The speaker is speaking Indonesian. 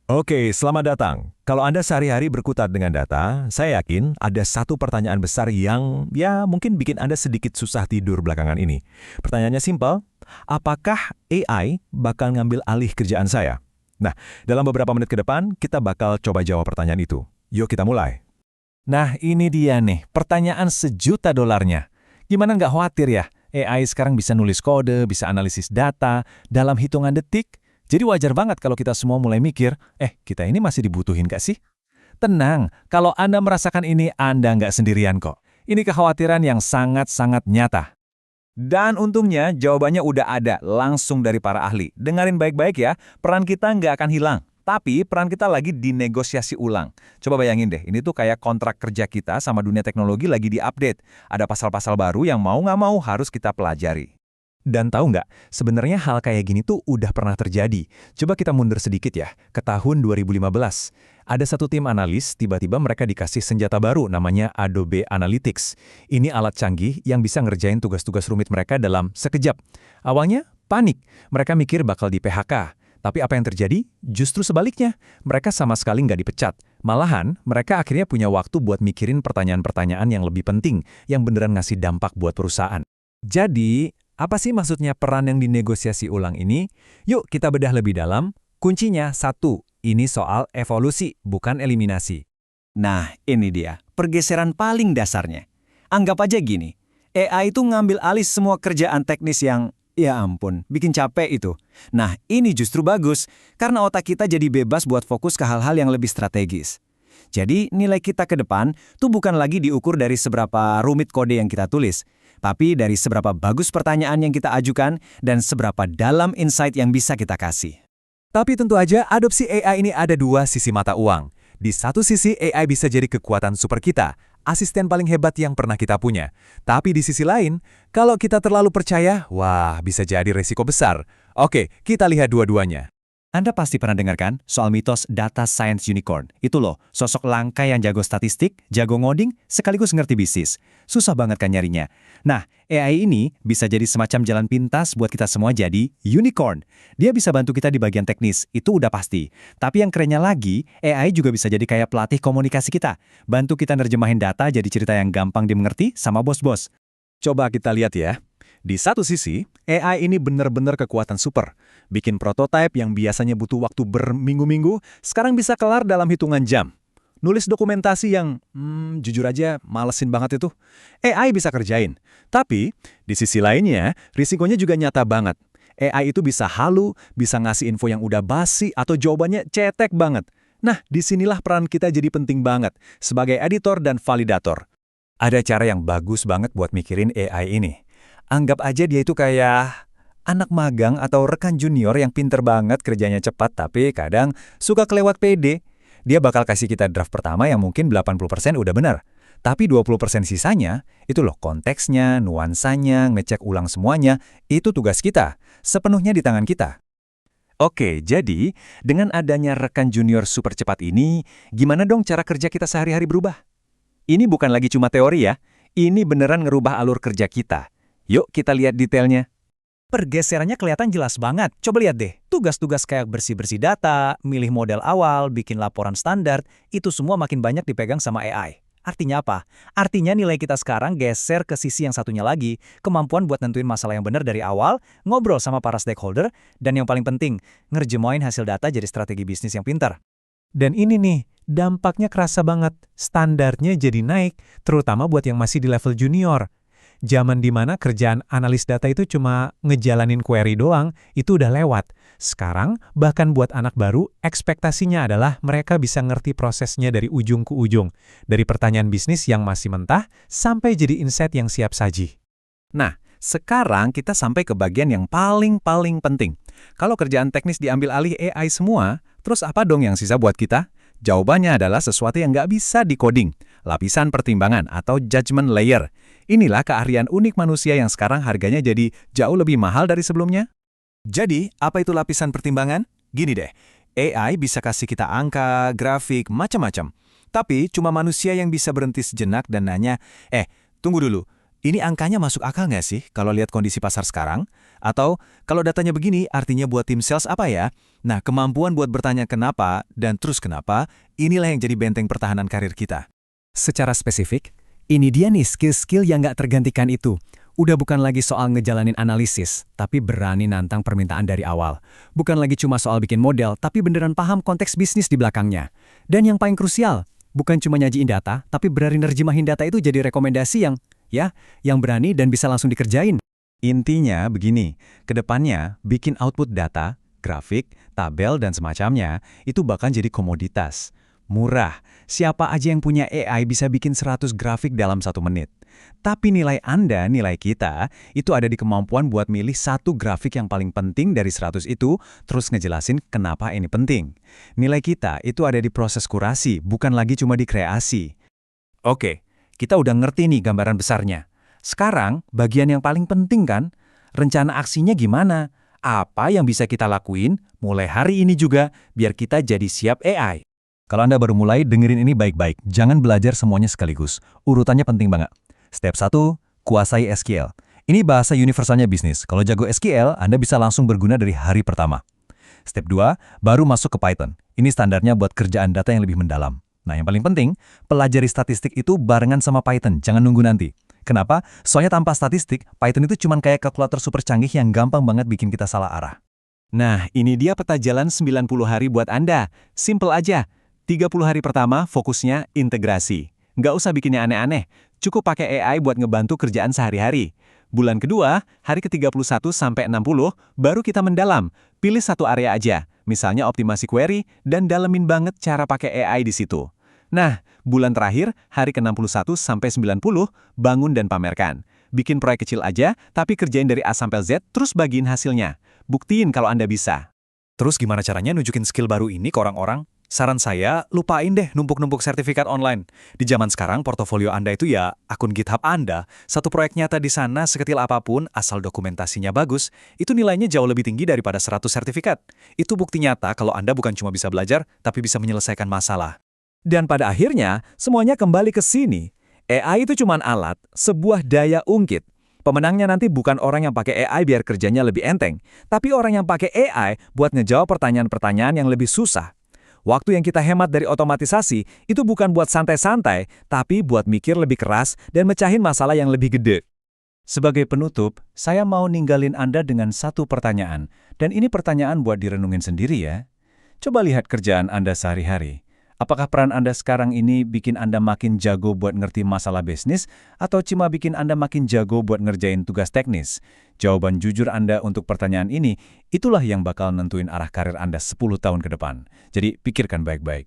Oke, selamat datang. Kalau Anda sehari-hari berkutat dengan data, saya yakin ada satu pertanyaan besar yang mungkin bikin Anda sedikit susah tidur belakangan ini. Pertanyaannya simpel, apakah AI bakal ngambil alih kerjaan saya? Nah, dalam beberapa menit ke depan, kita bakal coba jawab pertanyaan itu. Yuk kita mulai. Nah, ini dia nih, pertanyaan sejuta dolarnya. Gimana nggak khawatir ya? AI sekarang bisa nulis kode, bisa analisis data, dalam hitungan detik. Jadi wajar banget kalau kita semua mulai mikir, kita ini masih dibutuhin nggak sih? Tenang, kalau Anda merasakan ini, Anda nggak sendirian kok. Ini kekhawatiran yang sangat-sangat nyata. Dan untungnya jawabannya udah ada langsung dari para ahli. Dengarin baik-baik ya, peran kita nggak akan hilang. Tapi peran kita lagi dinegosiasi ulang. Coba bayangin deh, ini tuh kayak kontrak kerja kita sama dunia teknologi lagi diupdate. Ada pasal-pasal baru yang mau nggak mau harus kita pelajari. Dan tahu nggak, sebenarnya hal kayak gini tuh udah pernah terjadi. Coba kita mundur sedikit ya, ke tahun 2015. Ada satu tim analis, tiba-tiba mereka dikasih senjata baru namanya Adobe Analytics. Ini alat canggih yang bisa ngerjain tugas-tugas rumit mereka dalam sekejap. Awalnya, panik. Mereka mikir bakal di PHK. Tapi apa yang terjadi? Justru sebaliknya. Mereka sama sekali nggak dipecat. Malahan, mereka akhirnya punya waktu buat mikirin pertanyaan-pertanyaan yang lebih penting, yang beneran ngasih dampak buat perusahaan. Jadi, apa sih maksudnya peran yang dinegosiasi ulang ini? Yuk kita bedah lebih dalam. Kuncinya satu, ini soal evolusi, bukan eliminasi. Nah, ini dia, pergeseran paling dasarnya. Anggap aja gini, AI itu ngambil alih semua kerjaan teknis yang, ya ampun, bikin capek itu. Nah, ini justru bagus, karena otak kita jadi bebas buat fokus ke hal-hal yang lebih strategis. Jadi, nilai kita ke depan tuh bukan lagi diukur dari seberapa rumit kode yang kita tulis, tapi dari seberapa bagus pertanyaan yang kita ajukan dan seberapa dalam insight yang bisa kita kasih. Tapi tentu aja adopsi AI ini ada dua sisi mata uang. Di satu sisi AI bisa jadi kekuatan super kita, asisten paling hebat yang pernah kita punya. Tapi di sisi lain, kalau kita terlalu percaya, wah bisa jadi resiko besar. Oke, kita lihat dua-duanya. Anda pasti pernah dengarkan soal mitos data science unicorn. Itu loh, sosok langka yang jago statistik, jago ngoding, sekaligus ngerti bisnis. Susah banget kan nyarinya. Nah, AI ini bisa jadi semacam jalan pintas buat kita semua jadi unicorn. Dia bisa bantu kita di bagian teknis, itu udah pasti. Tapi yang kerennya lagi, AI juga bisa jadi kayak pelatih komunikasi kita. Bantu kita nerjemahin data jadi cerita yang gampang dimengerti sama bos-bos. Coba kita lihat ya. Di satu sisi, AI ini benar-benar kekuatan super. Bikin prototipe yang biasanya butuh waktu berminggu-minggu, sekarang bisa kelar dalam hitungan jam. Nulis dokumentasi yang, jujur aja, malesin banget itu. AI bisa kerjain. Tapi, di sisi lainnya, risikonya juga nyata banget. AI itu bisa halu, bisa ngasih info yang udah basi, atau jawabannya cetek banget. Nah, disinilah peran kita jadi penting banget, sebagai editor dan validator. Ada cara yang bagus banget buat mikirin AI ini. Anggap aja dia itu kayak anak magang atau rekan junior yang pinter banget kerjanya cepat tapi kadang suka kelewat pede. Dia bakal kasih kita draft pertama yang mungkin 80% udah benar. Tapi 20% sisanya, itu loh konteksnya, nuansanya, ngecek ulang semuanya, itu tugas kita. Sepenuhnya di tangan kita. Oke, jadi dengan adanya rekan junior super cepat ini, gimana dong cara kerja kita sehari-hari berubah? Ini bukan lagi cuma teori ya, ini beneran ngerubah alur kerja kita. Yuk kita lihat detailnya. Pergeserannya kelihatan jelas banget. Coba lihat deh, tugas-tugas kayak bersih-bersih data, milih model awal, bikin laporan standar, itu semua makin banyak dipegang sama AI. Artinya apa? Artinya nilai kita sekarang geser ke sisi yang satunya lagi, kemampuan buat nentuin masalah yang benar dari awal, ngobrol sama para stakeholder, dan yang paling penting, ngerjemain hasil data jadi strategi bisnis yang pintar. Dan ini nih, dampaknya kerasa banget. Standarnya jadi naik, terutama buat yang masih di level junior. Zaman dimana kerjaan analis data itu cuma ngejalanin query doang, itu udah lewat. Sekarang, bahkan buat anak baru, ekspektasinya adalah mereka bisa ngerti prosesnya dari ujung ke ujung. Dari pertanyaan bisnis yang masih mentah, sampai jadi insight yang siap saji. Nah, sekarang kita sampai ke bagian yang paling penting. Kalau kerjaan teknis diambil alih AI semua, terus apa dong yang sisa buat kita? Jawabannya adalah sesuatu yang nggak bisa di-coding, lapisan pertimbangan atau judgment layer. Inilah keahlian unik manusia yang sekarang harganya jadi jauh lebih mahal dari sebelumnya. Jadi, apa itu lapisan pertimbangan? Gini deh, AI bisa kasih kita angka, grafik, macam-macam. Tapi cuma manusia yang bisa berhenti sejenak dan nanya, tunggu dulu, Ini angkanya masuk akal nggak sih kalau lihat kondisi pasar sekarang? Atau kalau datanya begini artinya buat tim sales apa ya? Nah, kemampuan buat bertanya kenapa dan terus kenapa, inilah yang jadi benteng pertahanan karir kita. Secara spesifik, ini dia nih skill-skill yang nggak tergantikan itu. Udah bukan lagi soal ngejalanin analisis, tapi berani nantang permintaan dari awal. Bukan lagi cuma soal bikin model, tapi beneran paham konteks bisnis di belakangnya. Dan yang paling krusial, bukan cuma nyajiin data, tapi berani nerjemahin data itu jadi rekomendasi yang berani dan bisa langsung dikerjain. Intinya begini, kedepannya bikin output data, grafik, tabel, dan semacamnya itu bakal jadi komoditas. Murah, siapa aja yang punya AI bisa bikin 100 grafik dalam 1 menit. Tapi nilai Anda, nilai kita, itu ada di kemampuan buat milih satu grafik yang paling penting dari 100 itu, terus ngejelasin kenapa ini penting. Nilai kita itu ada di proses kurasi, bukan lagi cuma di kreasi. Oke, kita udah ngerti nih gambaran besarnya. Sekarang, bagian yang paling penting kan, rencana aksinya gimana? Apa yang bisa kita lakuin mulai hari ini juga biar kita jadi siap AI? Kalau Anda baru mulai, dengerin ini baik-baik. Jangan belajar semuanya sekaligus. Urutannya penting banget. Step 1, kuasai SQL. Ini bahasa universalnya bisnis. Kalau jago SQL, Anda bisa langsung berguna dari hari pertama. Step 2, baru masuk ke Python. Ini standarnya buat kerjaan data yang lebih mendalam. Nah, yang paling penting, pelajari statistik itu barengan sama Python. Jangan nunggu nanti. Kenapa? Soalnya tanpa statistik, Python itu cuma kayak kalkulator super canggih yang gampang banget bikin kita salah arah. Nah, ini dia peta jalan 90 hari buat Anda. Simple aja. 30 hari pertama fokusnya integrasi. Nggak usah bikinnya aneh-aneh. Cukup pakai AI buat ngebantu kerjaan sehari-hari. Bulan kedua, hari ke-31 sampai 60, baru kita mendalam. Pilih satu area aja, misalnya optimasi query, dan dalemin banget cara pakai AI di situ. Nah, bulan terakhir, hari ke-61 sampai 90, bangun dan pamerkan. Bikin proyek kecil aja, tapi kerjain dari A sampai Z, terus bagiin hasilnya. Buktiin kalau Anda bisa. Terus gimana caranya nunjukin skill baru ini ke orang-orang? Saran saya, lupain deh numpuk-numpuk sertifikat online. Di zaman sekarang, portofolio Anda itu ya akun GitHub Anda. Satu proyek nyata di sana sekecil apapun, asal dokumentasinya bagus, itu nilainya jauh lebih tinggi daripada 100 sertifikat. Itu bukti nyata kalau Anda bukan cuma bisa belajar, tapi bisa menyelesaikan masalah. Dan pada akhirnya, semuanya kembali ke sini. AI itu cuma alat, sebuah daya ungkit. Pemenangnya nanti bukan orang yang pakai AI biar kerjanya lebih enteng, tapi orang yang pakai AI buat ngejawab pertanyaan-pertanyaan yang lebih susah. Waktu yang kita hemat dari otomatisasi itu bukan buat santai-santai, tapi buat mikir lebih keras dan mecahin masalah yang lebih gede. Sebagai penutup, saya mau ninggalin Anda dengan satu pertanyaan. Dan ini pertanyaan buat direnungin sendiri ya. Coba lihat kerjaan Anda sehari-hari. Apakah peran Anda sekarang ini bikin Anda makin jago buat ngerti masalah bisnis, atau cuma bikin Anda makin jago buat ngerjain tugas teknis? Jawaban jujur Anda untuk pertanyaan ini, itulah yang bakal nentuin arah karir Anda 10 tahun ke depan. Jadi pikirkan baik-baik.